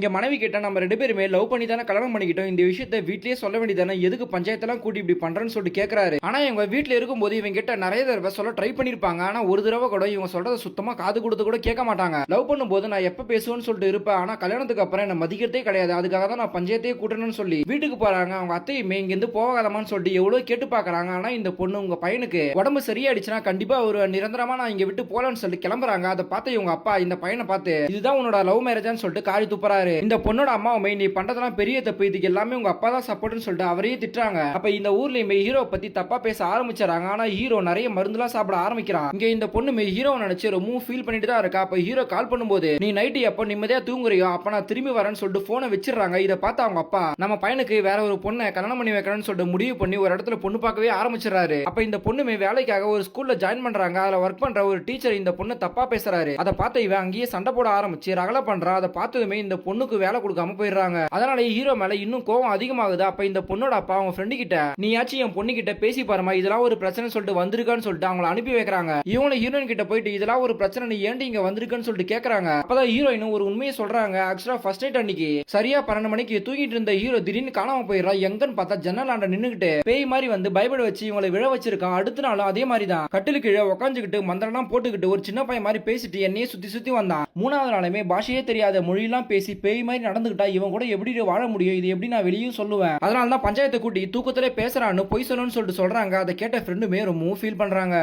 இங்க மனைவி கிட்ட நம்ம 2 பேருமே லவ் பண்ணி தானே கல்யாணம் பண்ணிக்கிட்டோம். இந்த விஷயத்த வீட்லயே சொல்ல வேண்டியதானே, எதுக்கு பஞ்சாயத்தெல்லாம் கூட்டி இப்படி பண்றேன்னு சொல்லிட்டு கேட்கறாரு. ஆனா இவங்க வீட்ல இருக்கும்போது இவங்க கிட்ட நிறைய தடவை சொல்ல ட்ரை பண்ணிருப்பாங்க. ஆனா ஒரு தடவை கூட இவங்க சொல்றத சுத்தமா காது கொடுத்து கூட கேட்க மாட்டாங்க. லவ் பண்ணும்போது நான் எப்ப பேசுவேன்னு சொல்லிட்டு இருப்பேன். ஆனா கல்யாணத்துக்கு அப்புறம் என்ன மதிக்கிறதே கிடையாது. அதுக்காக தான் நான் பஞ்சாயத்தையே கூட்டணும்னு சொல்லி வீட்டுக்கு போறாங்க. அவங்க அத்தையுமே இங்க இருந்து போகாதமான்னு சொல்லிட்டு எவ்வளவு கேட்டு பாக்குறாங்க. ஆனா இந்த பொண்ணு உங்க பையனுக்கு உடம்பு சரியாயிடுச்சுன்னா கண்டிப்பா ஒரு நிரந்தரமா நான் இங்க விட்டு போலன்னு சொல்லி கிளம்புறாங்க. அதை பார்த்து இவங்க அப்பா இந்த பையனை பார்த்து இதுதான் உன்னோட லவ் மேரேஜான்னு சொல்லிட்டு காரி துப்புறாரு. இந்த பொண்ணோட அம்மா நீ பண்றதெல்லாம் பெரிய தப்பு, இதுக்கு எல்லாமே உங்க அப்பா தான் சப்போர்ட்னு சொல்லிட்டு அவரையே திட்டுறாங்க. அப்ப இந்த ஊர்லயுமே ஹீரோ பத்தி தப்பா பேச ஆரம்பிச்சாங்க. ஆனா ஹீரோ நிறைய மருந்துலாம் சாப்பிட ஆரம்பிக்கிறான். இங்க இந்த பொண்ணுமே ஹீரோ நினைச்சு ரொம்ப ஃபீல் பண்ணிட்டு தான் இருக்கா. அப்ப ஹீரோ கால் பண்ணும்போது நீ நைட்டு எப்ப நிம்மதியா தூங்குறியோ அப்ப நான் திரும்பி வரேன்னு சொல்லிட்டு போனை வச்சிடறாங்க. இதை பார்த்து அவங்க அப்பா நம்ம பையனுக்கு வேற ஒரு பொண்ணை கல்யாணம் பண்ணி வைக்கணும்னு சொல்லிட்டு முடிவு பண்ணி ஒரு இடத்துல பொண்ணு பார்க்கவே ஆரம்பிச்சிடறாரு. அப்ப இந்த பொண்ணுமே வேலைக்காக ஒரு ஸ்கூல்ல ஜாயின் பண்றாங்க. அதுல ஒர்க் பண்ற ஒரு டீச்சர் இந்த பொண்ணு தப்பா பேசுறாரு. அதை பார்த்து இவன் அங்கேயே சண்டை போட ஆரம்பிச்சு ரகலை பண்றா. அதை பார்த்ததுமே இந்த பொண்ணுக்கு வேலை கொடுக்காம போயிடுறாங்க. அதனால ஹீரோ மேல இன்னும் கோவம் அதிகமாகுது. அப்ப இந்த பொண்ணோட அப்பா அவங்க ஃப்ரெண்டு கிட்ட நீயாச்சும் என் பொண்ணு கிட்ட பேசி பாருமா, இதெல்லாம் ஒரு பிரச்சனை சொல்லிட்டு வந்திருக்கான்னு சொல்லிட்டு அவங்களை அனுப்பி வைக்கிறாங்க. இவங்க ஹீரோயின் கிட்ட போயிட்டு இதெல்லாம் ஒரு பிரச்சனை, நீ ஏன்டி இங்க வந்திருக்குன்னு சொல்லிட்டு கேக்குறாங்க. அப்பதான் ஹீரோயின் ஒரு உண்மையை சொல்றாங்க. ஆக்சுவலா ஃபர்ஸ்ட் நைட் அன்னைக்கு சரியா 12 மணிக்கு தூங்கிட்டு இருந்த ஹீரோ திடீர்னு காணாம போயிடுறா. எங்கன்னு பார்த்தா ஜன்னலாண்ட நின்னுகிட்டு பேய் மாதிரி வந்து பைபிள் வச்சு இவங்களை விழ வச்சிருக்கான். அடுத்த நாளும் அதே மாதிரி தான் கட்டிலுக்கு கீழே உட்காந்துக்கிட்டு மந்திரம்லாம் போட்டுக்கிட்டு ஒரு சின்ன பையன் மாதிரி பேசிட்டு என்னையே சுத்தி சுத்தி வந்தான். 3வது நாளுமே பாஷையே தெரியாத மொழியெல்லாம் பேசி பேய் மாதிரி நடந்துகிட்டா. இவன் கூட எப்படி வாழ முடியும், இது எப்படி நான் வெளியும் சொல்லுவேன். அதனால தான் பஞ்சாயத்தை கூட்டி தூக்கத்திலே பேசுறான்னு பொய் சொல்லணும்னு சொல்லிட்டு சொல்றாங்க. அதை கேட்ட ஃப்ரெண்டுமே ரொம்ப ஃபீல் பண்றாங்க.